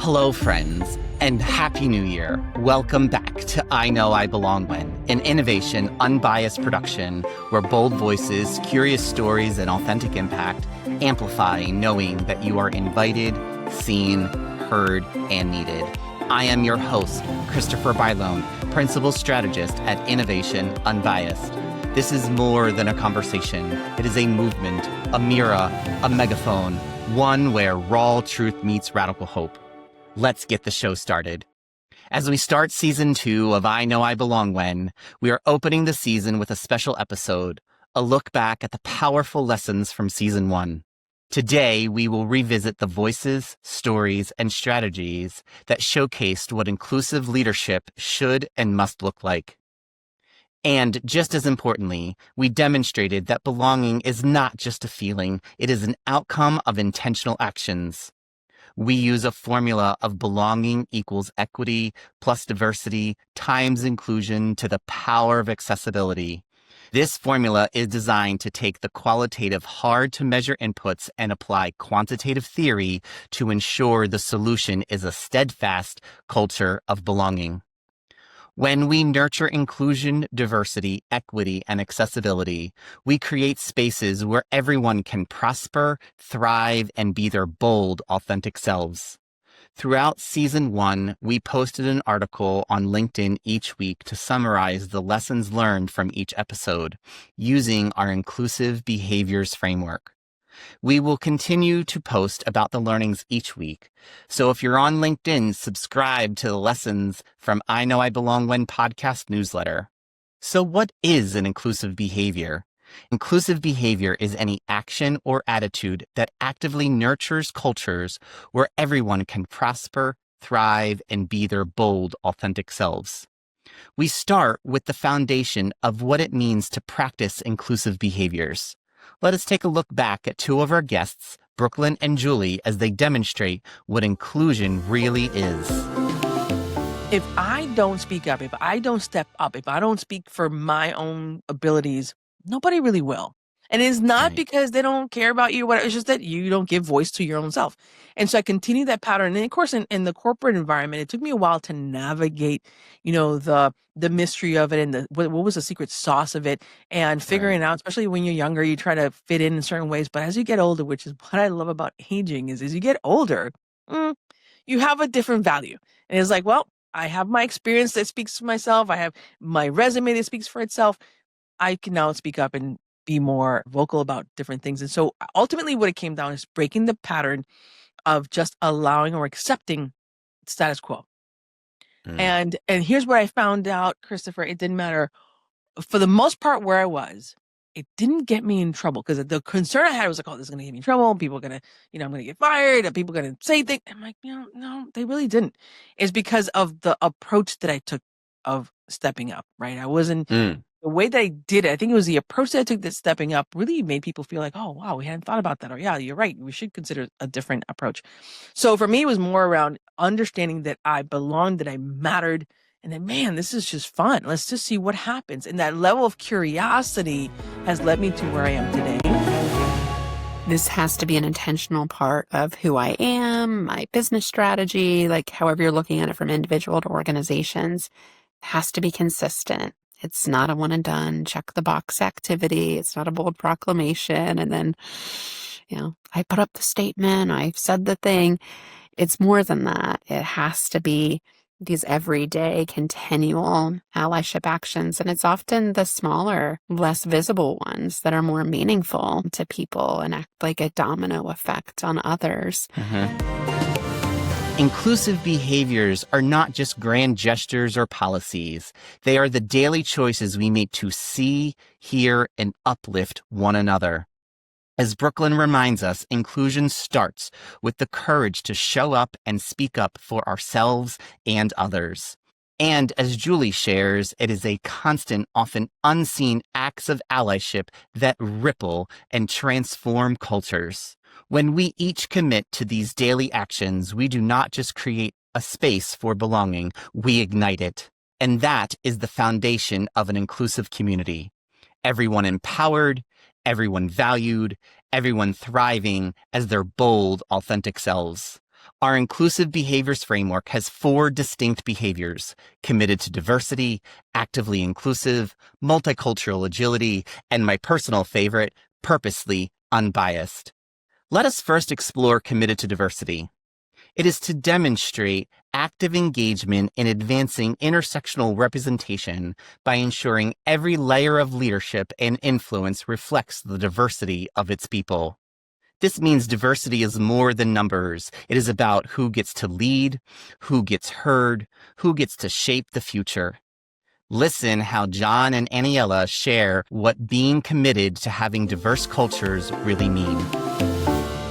Hello, friends, and Happy New Year. Welcome back to I Know I Belong When, an Innovation Unbiased production where bold voices, curious stories, and authentic impact amplify knowing that you are invited, seen, heard, and needed. I am your host, Christopher Bylone, Principal Strategist at Innovation Unbiased. This is more than a conversation. It is a movement, a mirror, a megaphone, one where raw truth meets radical hope. Let's get the show started. As we start season 2 of I Know I Belong When, we are opening the season with a special episode, a look back at the powerful lessons from season 1. Today, we will revisit the voices, stories, and strategies that showcased what inclusive leadership should and must look like. And just as importantly, we demonstrated that belonging is not just a feeling, it is an outcome of intentional actions. We use a formula of belonging equals equity plus diversity times inclusion to the power of accessibility. This formula is designed to take the qualitative, hard-to-measure inputs and apply quantitative theory to ensure the solution is a steadfast culture of belonging. When we nurture inclusion, diversity, equity, and accessibility, we create spaces where everyone can prosper, thrive, and be their bold, authentic selves. Throughout season 1, we posted an article on LinkedIn each week to summarize the lessons learned from each episode, using our inclusive behaviors framework. We will continue to post about the learnings each week. So if you're on LinkedIn, subscribe to the Lessons from I Know I Belong When podcast newsletter. So what is an inclusive behavior? Inclusive behavior is any action or attitude that actively nurtures cultures where everyone can prosper, thrive, and be their bold, authentic selves. We start with the foundation of what it means to practice inclusive behaviors. Let us take a look back at two of our guests, Brooklyn and Julie, as they demonstrate what inclusion really is. If I don't speak up, if I don't step up, if I don't speak for my own abilities, nobody really will. And it's not because they don't care about you. It's just that you don't give voice to your own self. And so I continue that pattern. And of course, in the corporate environment, it took me a while to navigate, the mystery of it and what was the secret sauce of it and figuring out, especially when you're younger, you try to fit in certain ways. But as you get older, which is what I love about aging, is as you get older, you have a different value. And it's like, well, I have my experience that speaks for myself. I have my resume that speaks for itself. I can now speak up and be more vocal about different things. And so ultimately what it came down is breaking the pattern of just allowing or accepting status quo. And here's what I found out, Christopher. It didn't matter for the most part where I was. It didn't get me in trouble because the concern I had was like, oh, this is going to get me in trouble. People are going to, I'm going to get fired. And people are going to say things. I'm like, no, they really didn't. It's because of the approach that I took of stepping up, right? I wasn't the way that I did it. I think it was the approach that I took that stepping up really made people feel like, oh, wow, we hadn't thought about that. Or yeah, you're right. We should consider a different approach. So for me, it was more around understanding that I belonged, that I mattered, and that, man, this is just fun. Let's just see what happens. And that level of curiosity has led me to where I am today. This has to be an intentional part of who I am, my business strategy, like however you're looking at it from individual to organizations, has to be consistent. It's not a one and done, check the box activity. It's not a bold proclamation. And then, I put up the statement, I said the thing. It's more than that. It has to be these everyday, continual allyship actions. And it's often the smaller, less visible ones that are more meaningful to people and act like a domino effect on others. Inclusive behaviors are not just grand gestures or policies. They are the daily choices we make to see, hear, and uplift one another. As Brooklyn reminds us, inclusion starts with the courage to show up and speak up for ourselves and others. And as Julie shares, it is a constant, often unseen acts of allyship that ripple and transform cultures. When we each commit to these daily actions, we do not just create a space for belonging, we ignite it. And that is the foundation of an inclusive community. Everyone empowered, everyone valued, everyone thriving as their bold, authentic selves. Our inclusive behaviors framework has 4 distinct behaviors: committed to diversity, actively inclusive, multicultural agility, and my personal favorite, purposely unbiased. Let us first explore committed to diversity. It is to demonstrate active engagement in advancing intersectional representation by ensuring every layer of leadership and influence reflects the diversity of its people. This means diversity is more than numbers. It is about who gets to lead, who gets heard, who gets to shape the future. Listen how John and Aniela share what being committed to having diverse cultures really mean.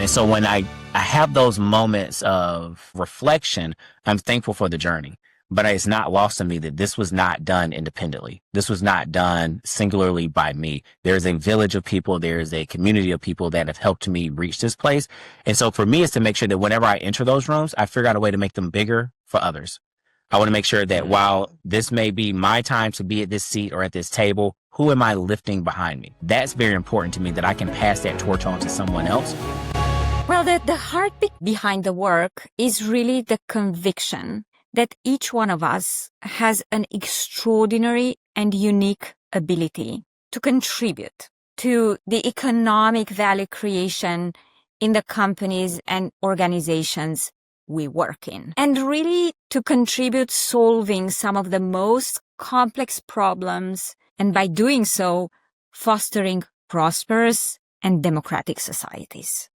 And so when I have those moments of reflection, I'm thankful for the journey. But it's not lost on me that this was not done independently. This was not done singularly by me. There's a village of people. There's a community of people that have helped me reach this place. And so for me, it's to make sure that whenever I enter those rooms, I figure out a way to make them bigger for others. I want to make sure that while this may be my time to be at this seat or at this table, who am I lifting behind me? That's very important to me, that I can pass that torch on to someone else. Well, the heartbeat behind the work is really the conviction that each one of us has an extraordinary and unique ability to contribute to the economic value creation in the companies and organizations we work in, and really to contribute solving some of the most complex problems, and by doing so, fostering prosperous and democratic societies.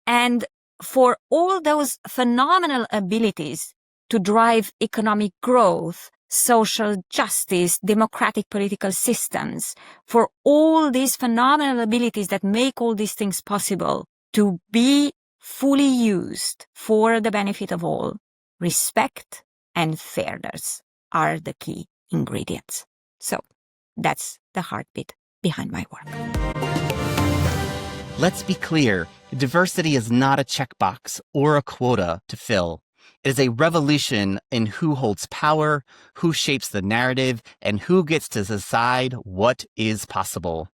And for all those phenomenal abilities to drive economic growth, social justice, democratic political systems, for all these phenomenal abilities that make all these things possible to be fully used for the benefit of all, respect and fairness are the key ingredients. So that's the heartbeat behind my work. Let's be clear, diversity is not a checkbox or a quota to fill. It is a revolution in who holds power, who shapes the narrative, and who gets to decide what is possible.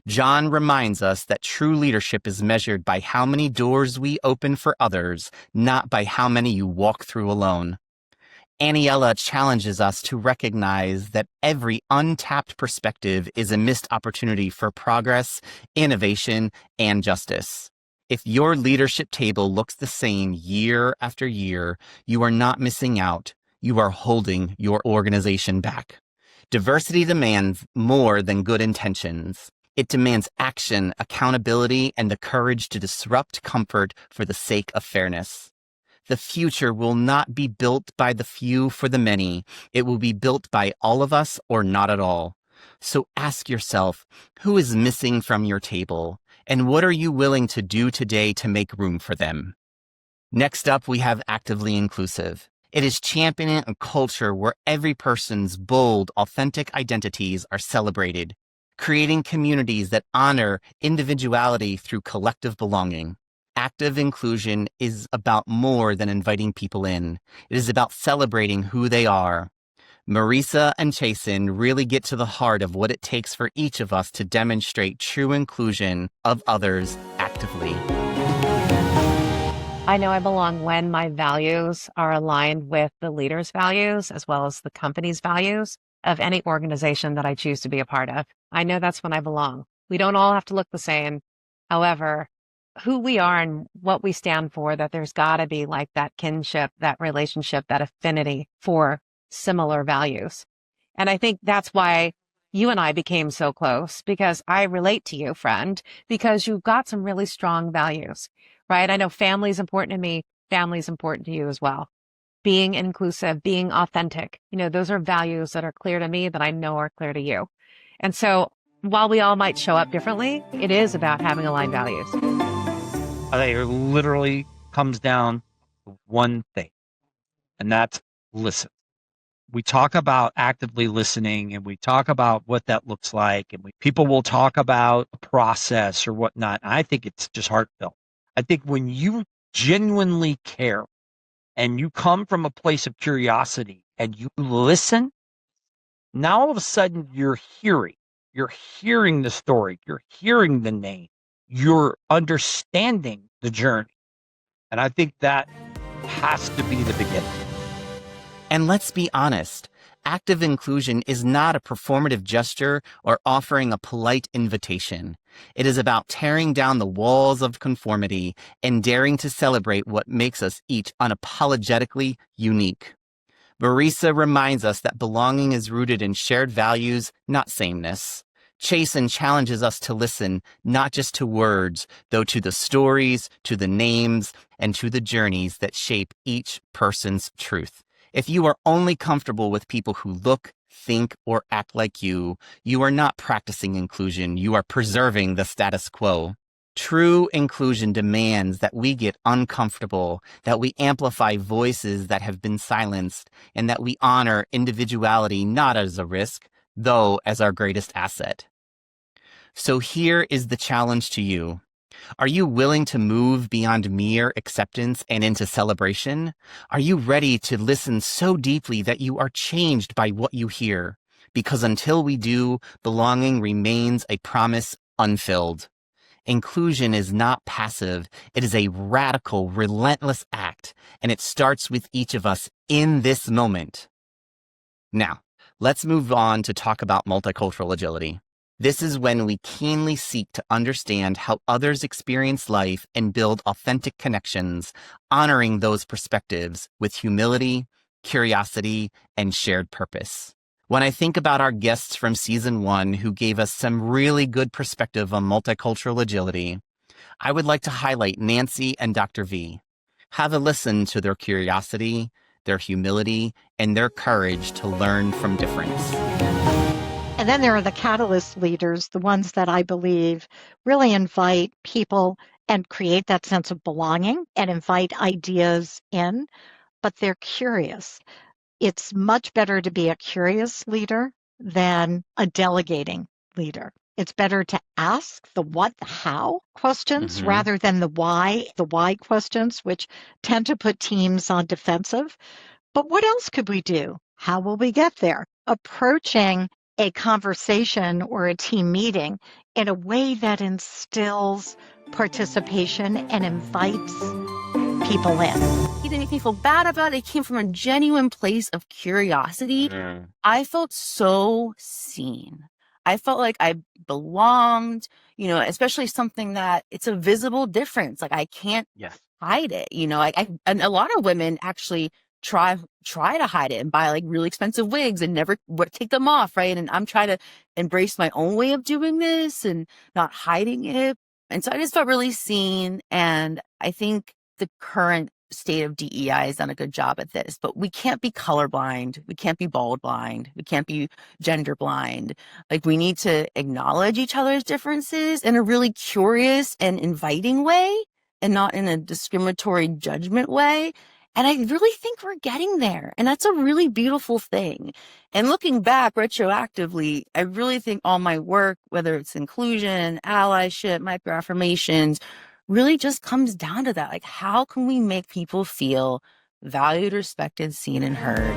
John reminds us that true leadership is measured by how many doors we open for others, not by how many you walk through alone. Aniela challenges us to recognize that every untapped perspective is a missed opportunity for progress, innovation, and justice. If your leadership table looks the same year after year, you are not missing out. You are holding your organization back. Diversity demands more than good intentions. It demands action, accountability, and the courage to disrupt comfort for the sake of fairness. The future will not be built by the few for the many. It will be built by all of us or not at all. So ask yourself, who is missing from your table? And what are you willing to do today to make room for them? Next up, we have actively inclusive. It is championing a culture where every person's bold, authentic identities are celebrated, creating communities that honor individuality through collective belonging. Active inclusion is about more than inviting people in. It is about celebrating who they are. Marisa and Chasen really get to the heart of what it takes for each of us to demonstrate true inclusion of others actively. I know I belong when my values are aligned with the leader's values as well as the company's values of any organization that I choose to be a part of. I know that's when I belong. We don't all have to look the same. However, who we are and what we stand for, that there's got to be like that kinship, that relationship, that affinity for similar values. And I think that's why you and I became so close, because I relate to you, friend, because you've got some really strong values, right? I know family is important to me. Family is important to you as well. Being inclusive, being authentic, those are values that are clear to me that I know are clear to you. And so while we all might show up differently, it is about having aligned values. I think it literally comes down to one thing, and that's listen. We talk about actively listening, and we talk about what that looks like, and people will talk about a process or whatnot. I think it's just heartfelt. I think when you genuinely care and you come from a place of curiosity and you listen, now all of a sudden you're hearing the story, you're hearing the name, you're understanding the journey. And I think that has to be the beginning. And let's be honest, active inclusion is not a performative gesture or offering a polite invitation. It is about tearing down the walls of conformity and daring to celebrate what makes us each unapologetically unique. Marisa reminds us that belonging is rooted in shared values, not sameness. Chasen challenges us to listen, not just to words, though to the stories, to the names, and to the journeys that shape each person's truth. If you are only comfortable with people who look, think, or act like you are not practicing inclusion, you are preserving the status quo. True inclusion demands that we get uncomfortable, that we amplify voices that have been silenced, and that we honor individuality not as a risk, though as our greatest asset. So here is the challenge to you. Are you willing to move beyond mere acceptance and into celebration? Are you ready to listen so deeply that you are changed by what you hear? Because until we do, belonging remains a promise unfilled. Inclusion is not passive. It is a radical, relentless act, and it starts with each of us in this moment. Now, let's move on to talk about multicultural agility. This is when we keenly seek to understand how others experience life and build authentic connections, honoring those perspectives with humility, curiosity, and shared purpose. When I think about our guests from season 1 who gave us some really good perspective on multicultural agility, I would like to highlight Nancy and Dr. V. Have a listen to their curiosity, their humility, and their courage to learn from difference. And then there are the catalyst leaders, the ones that I believe really invite people and create that sense of belonging and invite ideas in, but they're curious. It's much better to be a curious leader than a delegating leader. It's better to ask the what, the how questions rather than the why questions, which tend to put teams on defensive. But what else could we do? How will we get there? Approaching a conversation or a team meeting in a way that instills participation and invites people in. He didn't make me feel bad about it. It came from a genuine place of curiosity. I felt so seen. I felt like I belonged, especially something that it's a visible difference. Like I can't hide it, and a lot of women actually try to hide it and buy like really expensive wigs and never take them off, right? And I'm trying to embrace my own way of doing this and not hiding it. And so I just felt really seen. And I think the current state of DEI has done a good job at this, but we can't be colorblind. We can't be bald blind. We can't be gender blind. Like we need to acknowledge each other's differences in a really curious and inviting way and not in a discriminatory judgment way. And I really think we're getting there. And that's a really beautiful thing. And looking back retroactively, I really think all my work, whether it's inclusion, allyship, microaffirmations, really just comes down to that. Like, how can we make people feel valued, respected, seen, and heard?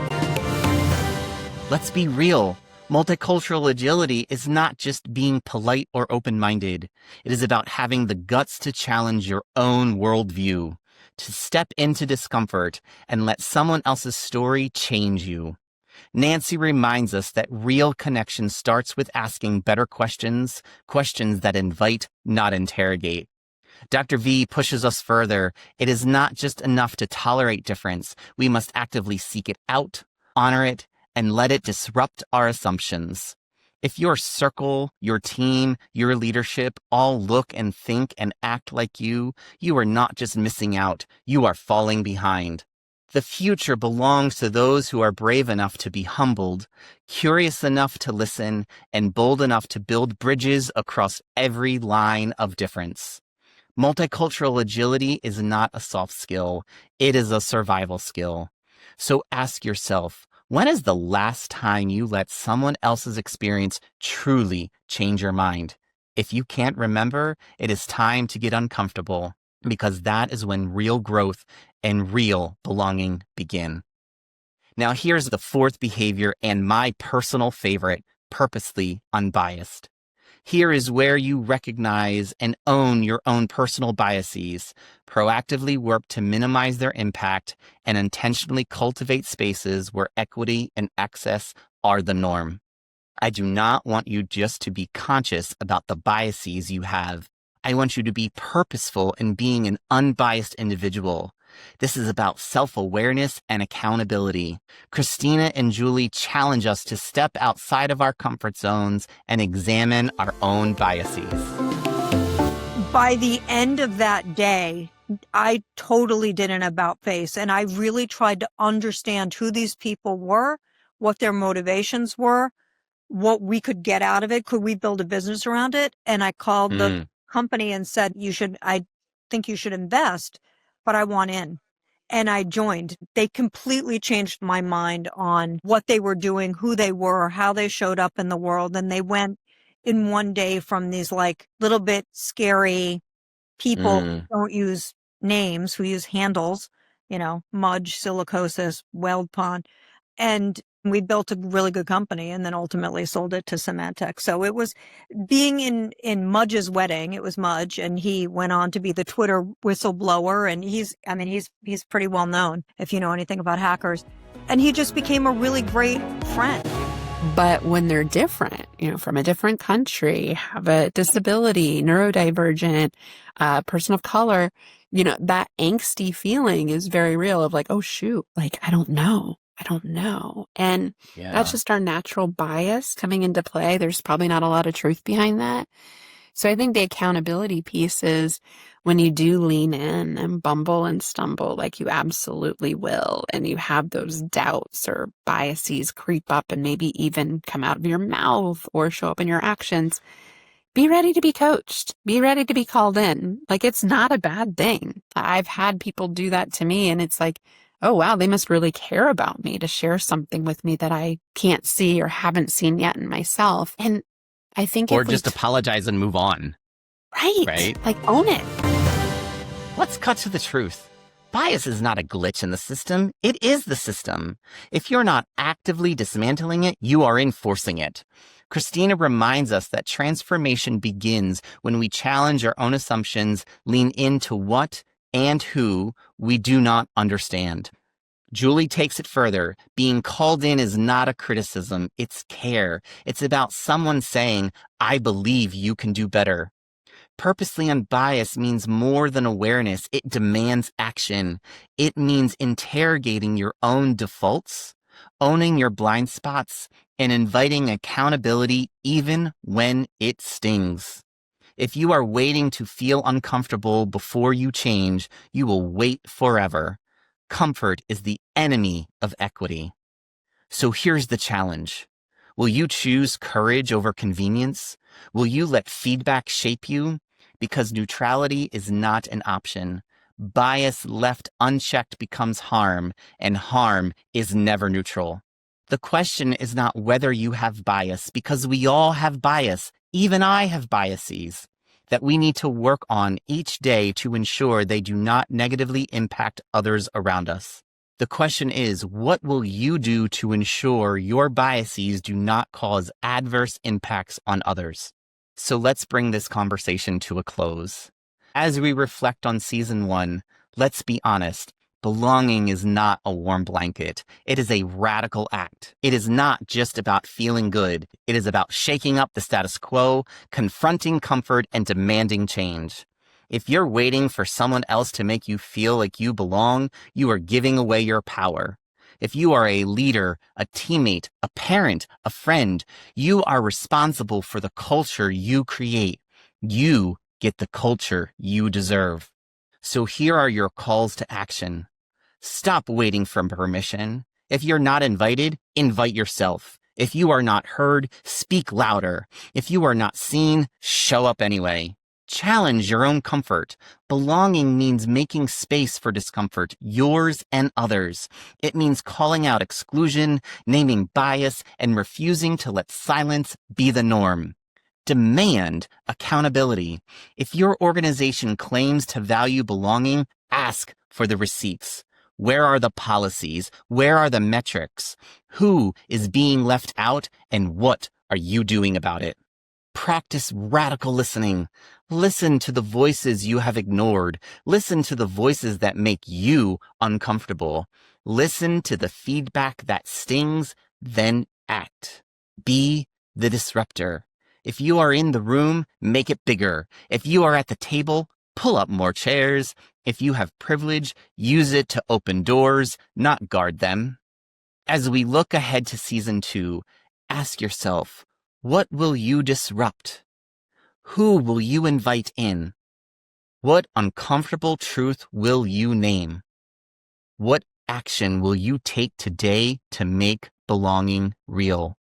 Let's be real. Multicultural agility is not just being polite or open-minded. It is about having the guts to challenge your own worldview, to step into discomfort and let someone else's story change you. Nancy reminds us that real connection starts with asking better questions, questions that invite, not interrogate. Dr. V pushes us further. It is not just enough to tolerate difference. We must actively seek it out, honor it, and let it disrupt our assumptions. If your circle, your team, your leadership all look and think and act like you are not just missing out, you are falling behind. The future belongs to those who are brave enough to be humbled, curious enough to listen, and bold enough to build bridges across every line of difference. Multicultural agility is not a soft skill, it is a survival skill. So ask yourself, when is the last time you let someone else's experience truly change your mind? If you can't remember, it is time to get uncomfortable, because that is when real growth and real belonging begin. Now here's the fourth behavior and my personal favorite, purposely unbiased. Here is where you recognize and own your own personal biases, proactively work to minimize their impact, and intentionally cultivate spaces where equity and access are the norm. I do not want you just to be conscious about the biases you have. I want you to be purposeful in being an unbiased individual. This is about self-awareness and accountability. Christina and Julie challenge us to step outside of our comfort zones and examine our own biases. By the end of that day, I totally did an about face, and I really tried to understand who these people were, what their motivations were, what we could get out of it. Could we build a business around it? And I called the company and said, I think you should invest, but I want in. And I joined. They completely changed my mind on what they were doing, who they were, how they showed up in the world. And they went in one day from these like little bit scary people who don't use names, who use handles, Mudge, Silicosis, Weld Pond. And we built a really good company and then ultimately sold it to Symantec. So it was being in Mudge's wedding. It was Mudge, and he went on to be the Twitter whistleblower. And he's pretty well known if you know anything about hackers. And he just became a really great friend. But when they're different, from a different country, have a disability, neurodivergent, person of color, that angsty feeling is very real of like, oh shoot, like, I don't know. And that's just our natural bias coming into play. There's probably not a lot of truth behind that. So I think the accountability piece is when you do lean in and bumble and stumble, like you absolutely will, and you have those doubts or biases creep up and maybe even come out of your mouth or show up in your actions, be ready to be coached. Be ready to be called in. Like, it's not a bad thing. I've had people do that to me, and it's like, oh, wow, they must really care about me to share something with me that I can't see or haven't seen yet in myself. And I think or just apologize and move on. Right? Like, own it. Let's cut to the truth. Bias is not a glitch in the system. It is the system. If you're not actively dismantling it, you are enforcing it. Christina reminds us that transformation begins when we challenge our own assumptions, lean into what and who we do not understand. Julie takes it further. Being called in is not a criticism, it's care. It's about someone saying, I believe you can do better. Purposely unbiased means more than awareness. It demands action. It means interrogating your own defaults, owning your blind spots, and inviting accountability even when it stings. If you are waiting to feel uncomfortable before you change, you will wait forever. Comfort is the enemy of equity. So here's the challenge. Will you choose courage over convenience? Will you let feedback shape you? Because neutrality is not an option. Bias left unchecked becomes harm, and harm is never neutral. The question is not whether you have bias, because we all have bias. Even I have biases that we need to work on each day to ensure they do not negatively impact others around us. The question is, what will you do to ensure your biases do not cause adverse impacts on others? So let's bring this conversation to a close. As we reflect on season 1, let's be honest. Belonging is not a warm blanket. It is a radical act. It is not just about feeling good. It is about shaking up the status quo, confronting comfort, and demanding change. If you're waiting for someone else to make you feel like you belong, you are giving away your power. If you are a leader, a teammate, a parent, a friend, you are responsible for the culture you create. You get the culture you deserve. So here are your calls to action. Stop waiting for permission. If you're not invited, invite yourself. If you are not heard, speak louder. If you are not seen, show up anyway. Challenge your own comfort. Belonging means making space for discomfort, yours and others. It means calling out exclusion, naming bias, and refusing to let silence be the norm. Demand accountability. If your organization claims to value belonging, ask for the receipts. Where are the policies? Where are the metrics? Who is being left out, and what are you doing about it? Practice radical listening. Listen to the voices you have ignored. Listen to the voices that make you uncomfortable. Listen to the feedback that stings, then act. Be the disruptor. If you are in the room, make it bigger. If you are at the table, pull up more chairs. If you have privilege, use it to open doors, not guard them. As we look ahead to season 2, ask yourself, what will you disrupt? Who will you invite in? What uncomfortable truth will you name? What action will you take today to make belonging real?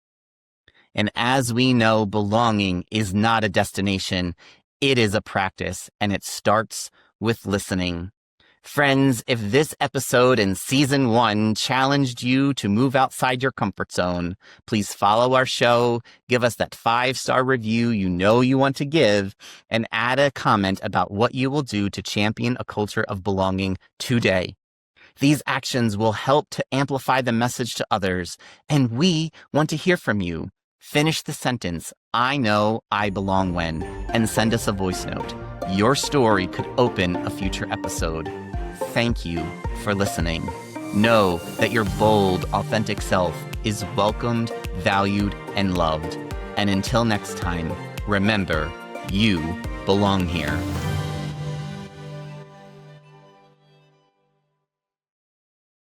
And as we know, belonging is not a destination. It is a practice, and it starts with listening. Friends, if this episode in season 1 challenged you to move outside your comfort zone, please follow our show, give us that 5-star review you know you want to give, and add a comment about what you will do to champion a culture of belonging today. These actions will help to amplify the message to others, and we want to hear from you. Finish the sentence, I know I belong when, and send us a voice note. Your story could open a future episode. Thank you for listening. Know that your bold, authentic self is welcomed, valued, and loved. And until next time, remember, you belong here.